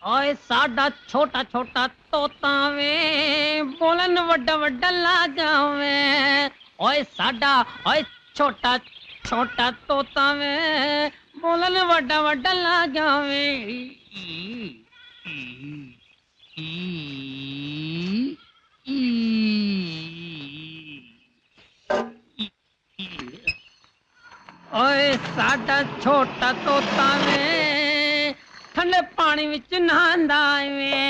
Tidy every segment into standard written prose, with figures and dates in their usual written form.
ओए साडा छोटा छोटा तोता वे बोलन वड्डा वड्डा ला जावे। ओए साडा ओए छोटा छोटा तोता वे बोलन वड्डा वड्डा ला जावे। ओए साडा छोटा तोता वे ठंडे पानी विच नहांदा वे।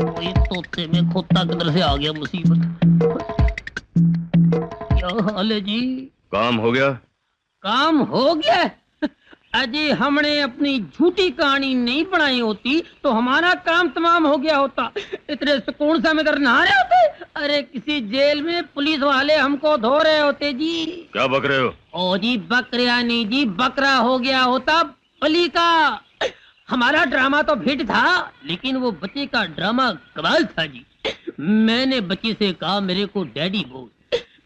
ओए तोते में खोता किधर से आ गया मुसीबत। क्या हाल है जी? काम हो गया? काम हो गया? अजी हमने अपनी झूठी कहानी नहीं बनाई होती तो हमारा काम तमाम हो गया होता। इतने सुकून से हम इधर नहा रहे होते। अरे किसी जेल में पुलिस वाले हमको धो रहे होते जी। क्या बक रहे हो? ओ जी बकरिया नहीं जी, बकरा हो गया होता बलि का। हमारा ड्रामा तो हिट था लेकिन वो बच्चे का ड्रामा कमाल था जी। मैंने बच्चे से कहा मेरे को डैडी बोल,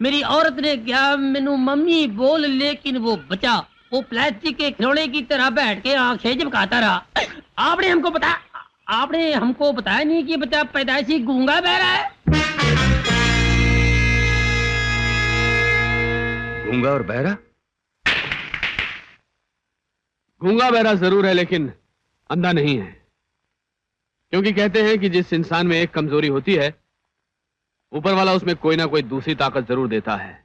मेरी औरत ने क्या मैनू मम्मी बोल, लेकिन वो बच्चा वो प्लास्टिक के खिलौने की तरह बैठ के आंखें झपकाता रहा। आपने हमको बताया नहीं कि बच्चा पैदाइशी गूंगा बहरा है। गूंगा और बहरा? गूंगा बहरा जरूर है लेकिन अंधा नहीं है, क्योंकि कहते हैं कि जिस इंसान में एक कमजोरी होती है ऊपर वाला उसमें कोई ना कोई दूसरी ताकत जरूर देता है।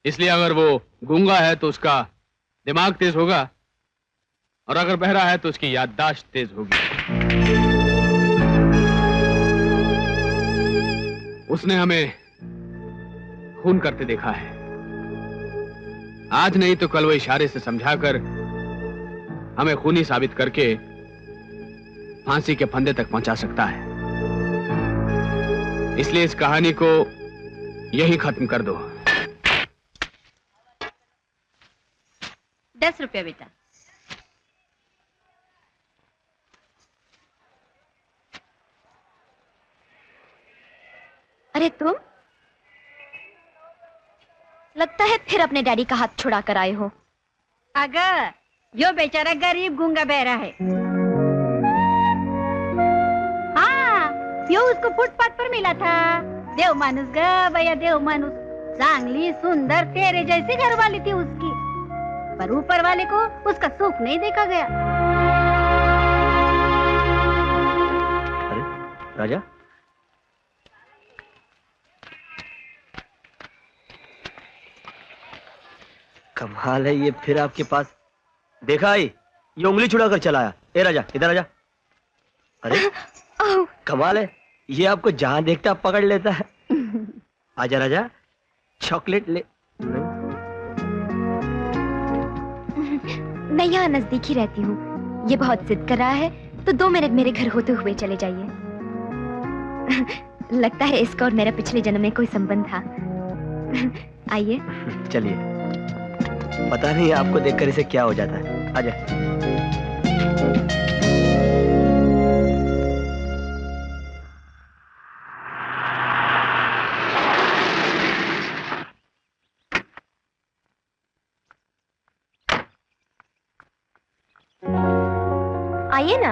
इसलिए अगर वो गूंगा है तो उसका दिमाग तेज होगा और अगर बहरा है तो उसकी याददाश्त तेज होगी। उसने हमें खून करते देखा है। आज नहीं तो कल वो इशारे से समझाकर हमें खूनी साबित करके फांसी के फंदे तक पहुंचा सकता है। इसलिए इस कहानी को यही खत्म कर दो। 10 रुपया बेटा। अरे तुम लगता है फिर अपने डैडी का हाथ छुड़ा कर आए हो। अगर यो बेचारा गरीब गूंगा बहरा है। हाँ, यो उसको फुटपाथ पर मिला था। देव मानुस ग भैया, देव मानुस। चांगली सुंदर तेरे जैसी घर वाली थी उसकी, पर ऊपर वाले को उसका सुख नहीं देखा गया। अरे राजा, कमाल है, ये फिर आपके पास देखा आई, ये उंगली छुड़ा कर चला आया। ए राजा इधर आजा। अरे कमाल है, ये आपको जहां देखता पकड़ लेता है। आजा राजा, चॉकलेट ले। मैं यहाँ नजदीक ही रहती हूँ। ये बहुत जिद कर रहा है तो 2 मिनट मेरे घर होते हुए चले जाइए। लगता है इसका और मेरा पिछले जन्म में कोई संबंध था। आइए। चलिए, पता नहीं आपको देखकर इसे क्या हो जाता है। आजा। आइए ना।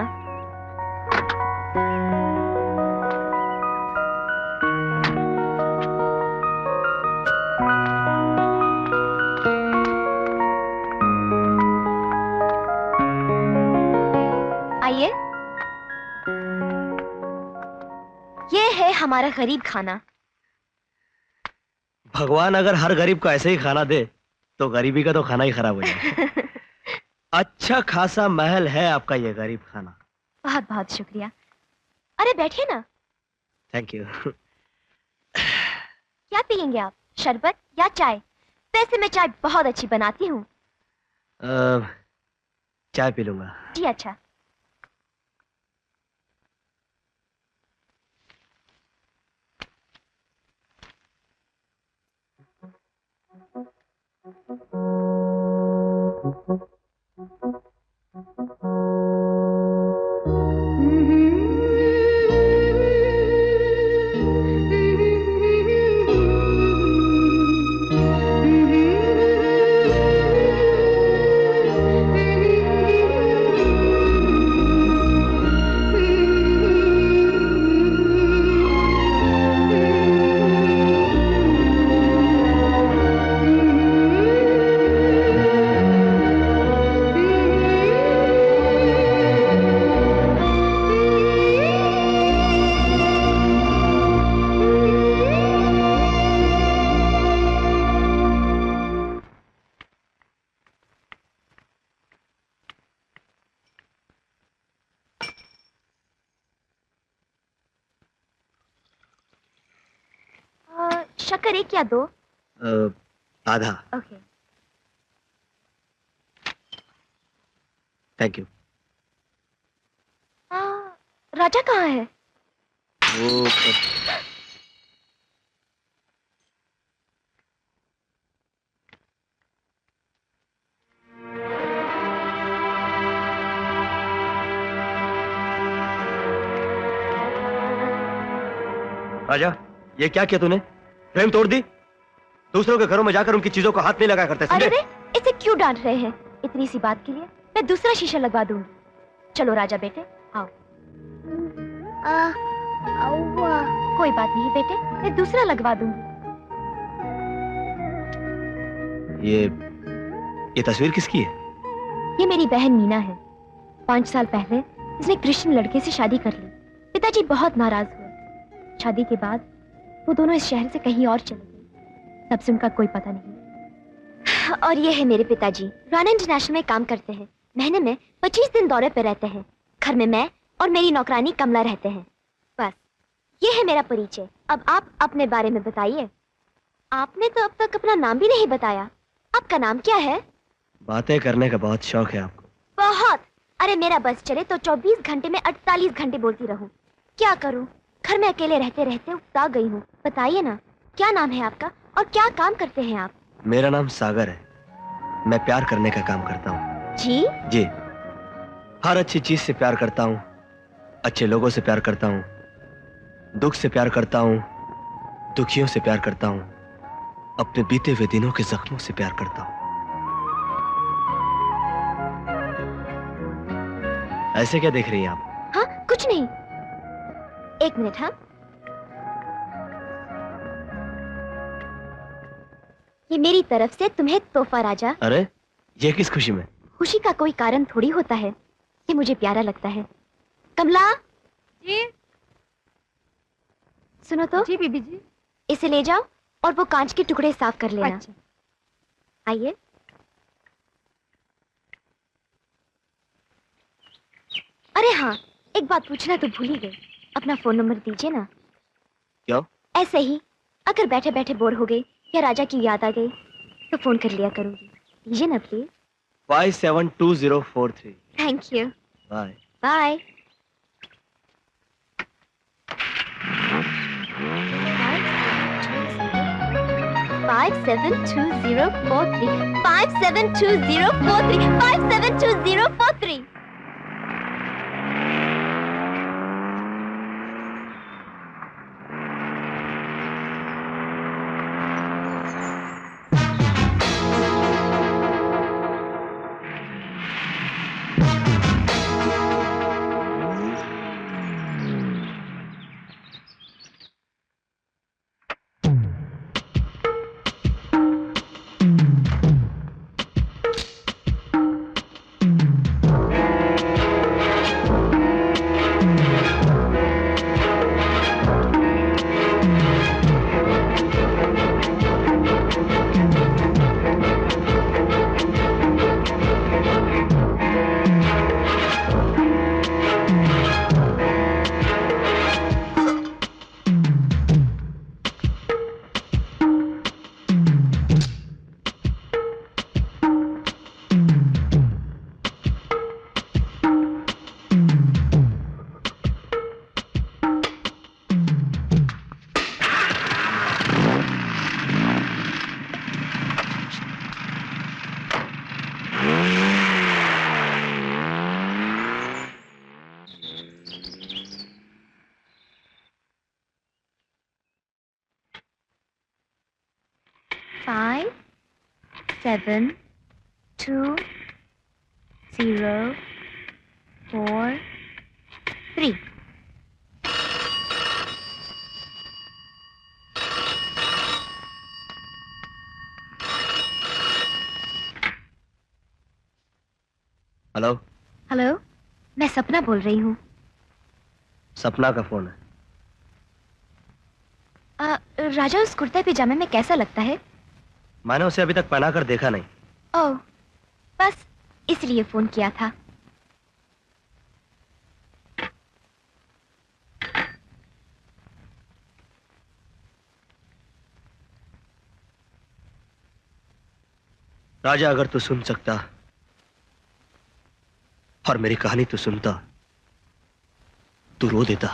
आइए। ये है हमारा गरीब खाना। भगवान अगर हर गरीब को ऐसे ही खाना दे तो गरीबी का तो खाना ही खराब हो जाए। अच्छा खासा महल है आपका ये गरीब खाना। बहुत बहुत शुक्रिया। अरे बैठिए ना। Thank you. क्या पियेंगे आप, शरबत या चाय? वैसे मैं चाय बहुत अच्छी बनाती हूँ। चाय पी लूंगा। जी अच्छा। शक्कर 1 या 2? आधा। ओके। Thank you. राजा कहाँ है? वो राजा, ये क्या किया तूने? फ्रेम तोड़ दी? दूसरों के घरों में जाकर उनकी चीजों को हाथ नहीं लगा करते, समझे? अरे इसे क्यों डांट रहे हैं? इतनी सी बात के लिए मैं दूसरा शीशा लगवा दूंगी। चलो राजा बेटे, आओ। कोई बात नहीं बेटे, मैं दूसरा लगवा दूंगी। ये तस्वीर किसकी है? ये मेरी बहन मीना है। 5 साल पहले इसने कृष्ण लड़के से शादी कर ली। पिताजी बहुत नाराज हुए। शादी के बाद वो दोनों इस शहर से कहीं और चले गए। तब से उनका कोई पता नहीं। और ये है मेरे पिताजी, राणा इंटरनेशनल में काम करते हैं। महीने में 25 दिन दौरे पे रहते हैं। घर में मैं और मेरी नौकरानी कमला रहते हैं। बस ये है मेरा परिचय। अब आप अपने बारे में बताइए। आपने तो अब तक अपना नाम भी नहीं बताया। आपका नाम क्या है? बातें करने का बहुत शौक है आपको। बहुत। अरे मेरा बस चले तो 24 घंटे में 48 घंटे बोलती रहूं। क्या करूं, घर में अकेले रहते रहते उकता गई हूँ। बताइए ना, क्या नाम है आपका और क्या काम करते हैं आप? मेरा नाम सागर है। मैं प्यार करने का काम करता हूँ। जी? जी, हर अच्छी चीज से प्यार करता हूँ, अच्छे लोगों से प्यार करता हूँ, दुख से प्यार करता हूँ, दुखियों से प्यार करता हूँ, अपने बीते हुए दिनों के जख्मों से प्यार करता हूँ। ऐसे क्या देख रही हैं आप? हाँ कुछ नहीं। 1 मिनट। हाँ, ये मेरी तरफ से तुम्हें तोहफा राजा। अरे ये किस खुशी में? खुशी का कोई कारण थोड़ी होता है। ये मुझे प्यारा लगता है। कमला जी सुनो तो। जी बीबी जी। इसे ले जाओ और वो कांच के टुकड़े साफ कर लेना। अच्छा। आइए। अरे हाँ, एक बात पूछना तो भूल ही गई। अपना फोन नंबर दीजिए ना। क्यों? ऐसे ही, अगर बैठे बैठे बोर हो गई या राजा की याद आ गई तो फोन कर लिया करूंगी। दीजिए ना please. 572043। Thank you. Bye. Bye. Five seven 572043 572043 572043। Five, 7, 2, 0, 4, 3। Hello. Hello, मैं सपना बोल रही हूँ। सपना का फोन है। राजा उस कुर्ते पजामे में कैसा लगता है? मैंने उसे अभी तक पहना कर देखा नहीं। ओह, बस इसलिए फोन किया था। राजा, अगर तू सुन सकता और मेरी कहानी तू सुनता, तू रो देता।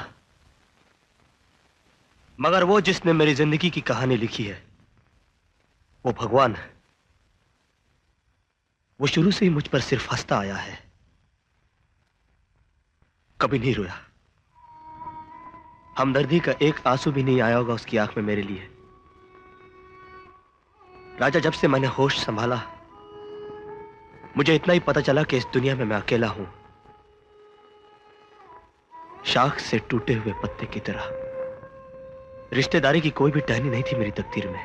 मगर वो जिसने मेरी जिंदगी की कहानी लिखी है, वो भगवान है। वो शुरू से ही मुझ पर सिर्फ हंसता आया है, कभी नहीं रोया। हमदर्दी का एक आंसू भी नहीं आया होगा उसकी आंख में मेरे लिए। राजा, जब से मैंने होश संभाला, मुझे इतना ही पता चला कि इस दुनिया में मैं अकेला हूं, शाख से टूटे हुए पत्ते की तरह। रिश्तेदारी की कोई भी टहनी नहीं थी मेरी तकदीर में।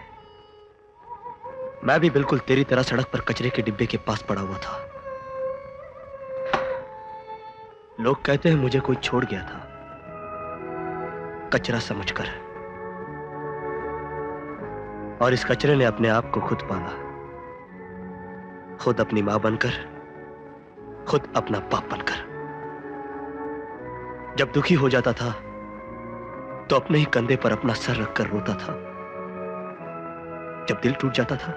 मैं भी बिल्कुल तेरी तरह सड़क पर कचरे के डिब्बे के पास पड़ा हुआ था। लोग कहते हैं मुझे कोई छोड़ गया था, कचरा समझकर, और इस कचरे ने अपने आप को खुद पाला, खुद अपनी मां बनकर, खुद अपना बाप बनकर। जब दुखी हो जाता था तो अपने ही कंधे पर अपना सर रखकर रोता था। जब दिल टूट जाता था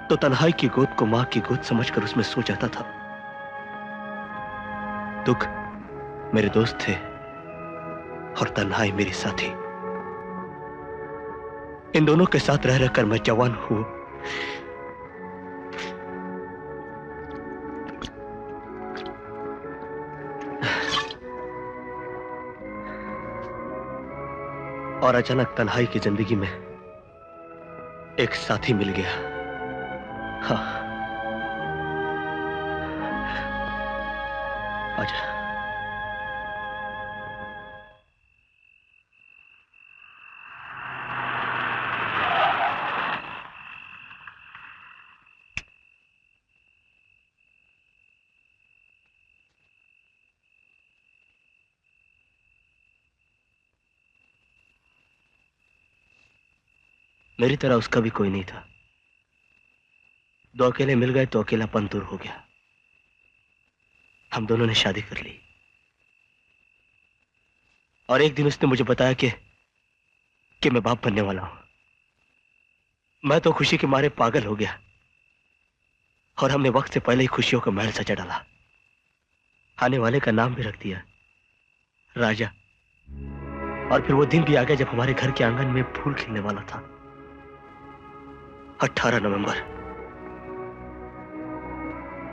तो तन्हाई की गोद को मां की गोद समझकर उसमें सो जाता था। दुख मेरे दोस्त थे और तन्हाई मेरी साथी। इन दोनों के साथ रह रहकर मैं जवान हूं। और अचानक तन्हाई की जिंदगी में एक साथी मिल गया। हाँ, आजा। मेरी तरह उसका भी कोई नहीं था। दो अकेले मिल गए तो अकेलापन दूर हो गया। हम दोनों ने शादी कर ली और एक दिन उसने मुझे बताया कि मैं बाप बनने वाला हूं। मैं तो खुशी के मारे पागल हो गया और हमने वक्त से पहले ही खुशियों का महल सजा डाला। आने वाले का नाम भी रख दिया राजा। और फिर वो दिन भी आ गया जब हमारे घर के आंगन में फूल खिलने वाला था। 18 नवंबर।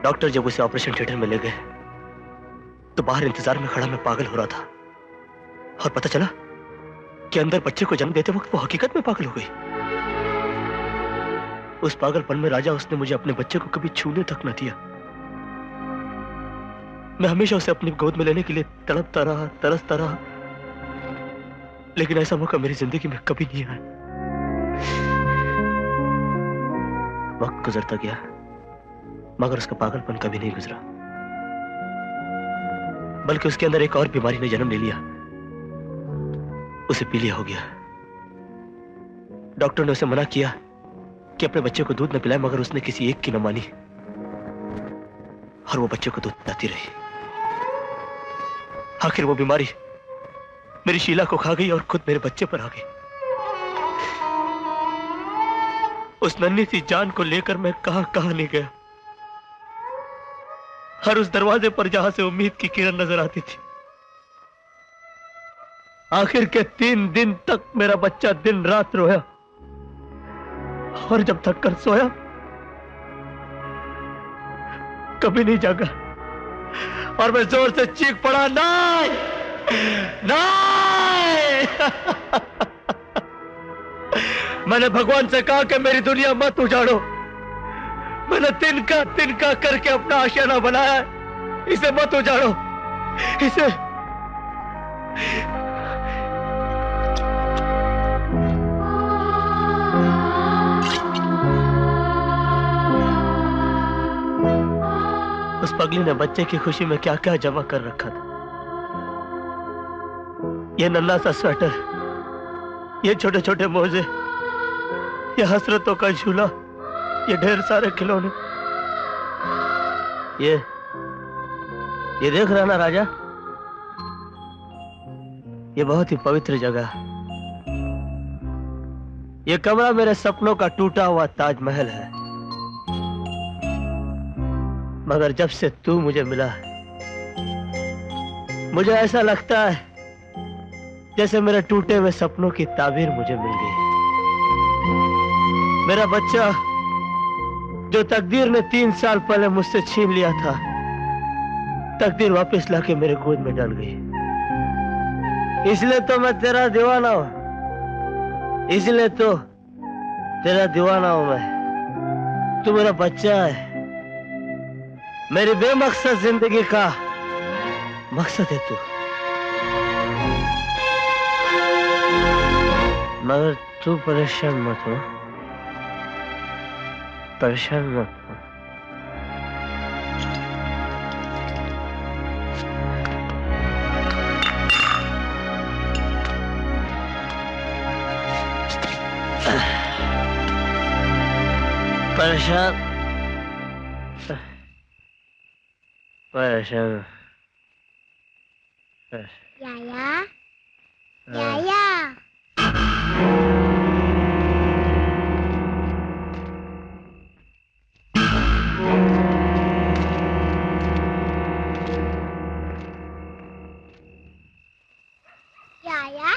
डॉक्टर जब उसे ऑपरेशन थिएटर में ले गए तो बाहर इंतजार में खड़ा मैं पागल हो रहा था और पता चला कि अंदर बच्चे को जन्म देते वक्त वो हकीकत में पागल हो गई। उस पागलपन में राजा, उसने मुझे अपने बच्चे को कभी छूने तक न दिया। मैं हमेशा उसे अपनी गोद में लेने के लिए तड़पता रहा, तरसता रहा, लेकिन ऐसा मौका मेरी जिंदगी में कभी नहीं आया। वक्त गुजरता गया मगर उसका पागलपन कभी नहीं गुजरा, बल्कि उसके अंदर एक और बीमारी ने जन्म ले लिया। उसे पीलिया हो गया। डॉक्टर ने उसे मना किया कि अपने बच्चे को दूध न पिलाए, मगर उसने किसी एक की न मानी और वो बच्चे को दूध पिलाती रही। आखिर वो बीमारी मेरी शीला को खा गई और खुद मेरे बच्चे पर आ गई। उस नन्ही सी जान को लेकर मैं कहां कहां नहीं गया। हर उस दरवाजे पर जहां से उम्मीद की किरण नजर आती थी। आखिर के 3 दिन तक मेरा बच्चा दिन रात रोया और जब थक कर सोया कभी नहीं जागा और मैं जोर से चीख पड़ा, नहीं नहीं। मैंने भगवान से कहा कि मेरी दुनिया मत उजाड़ो। मैंने तिनका करके अपना आशियाना बनाया है, इसे मत उजाड़ो, इसे। उस पगली ने बच्चे की खुशी में क्या क्या जमा कर रखा था। ये नन्हा सा स्वेटर, ये छोटे छोटे मोजे, ये हसरतों का झूला, ये ढेर सारे खिलौने। ये देख रहा ना राजा, ये बहुत ही पवित्र जगह। ये कमरा मेरे सपनों का टूटा हुआ ताजमहल है। मगर जब से तू मुझे मिला मुझे ऐसा लगता है जैसे मेरे टूटे हुए सपनों की ताबीर मुझे मिल गई। मेरा बच्चा जो तकदीर ने 3 साल पहले मुझसे छीन लिया था, तकदीर वापस लाके मेरे गोद में डाल गई। इसलिए तो मैं तेरा दीवाना हूं, इसलिए तो तेरा दीवाना हूं मैं। तू मेरा बच्चा है, मेरी बेमकसद जिंदगी का मकसद है तू। मगर तू परेशान मत हो, परेशान मत हो। परेशान परेशान याया याया याया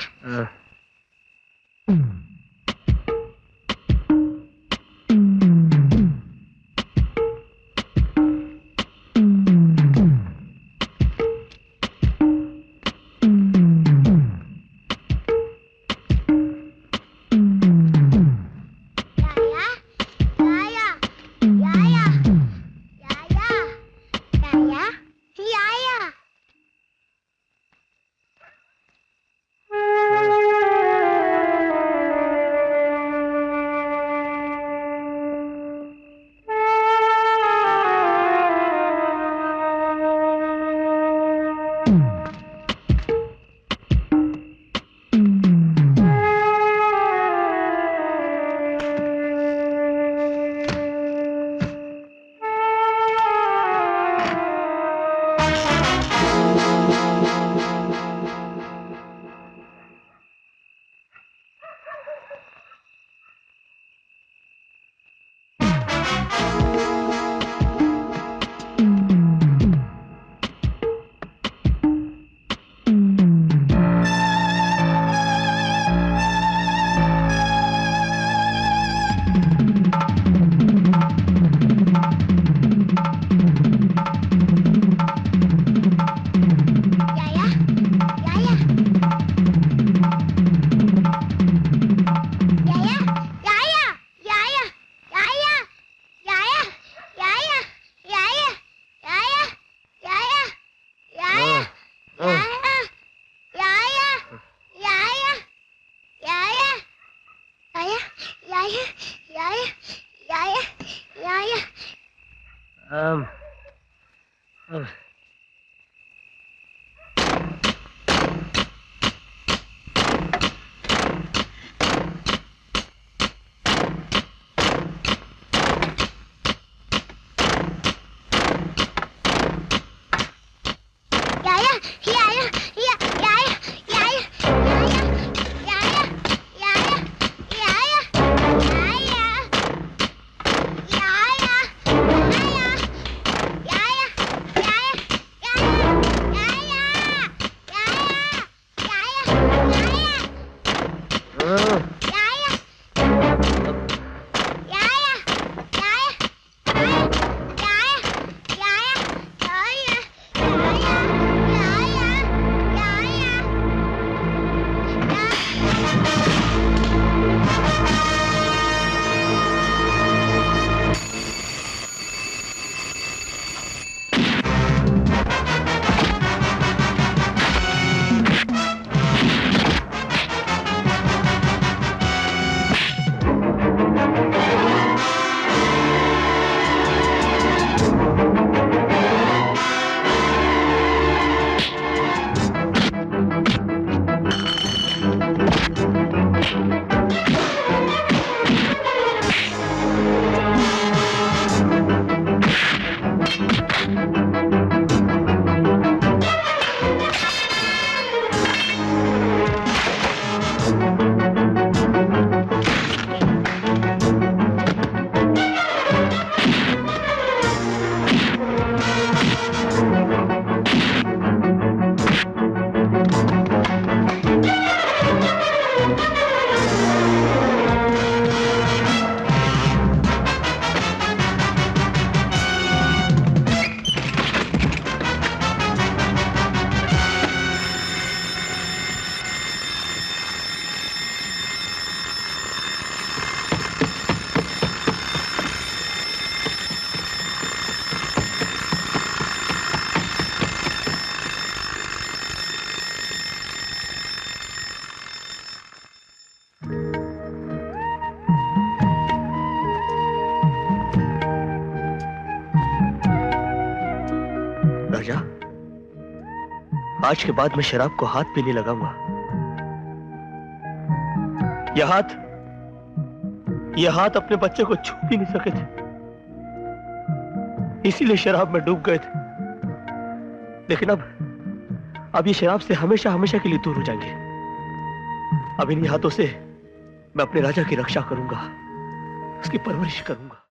आज के बाद मैं शराब को हाथ भी नहीं लगाऊंगा। यह हाथ अपने बच्चे को छू भी नहीं सके थे, इसीलिए शराब में डूब गए थे। लेकिन अब ये शराब से हमेशा हमेशा के लिए दूर हो जाएंगे। अब इन्हीं हाथों से मैं अपने राजा की रक्षा करूंगा, उसकी परवरिश करूंगा।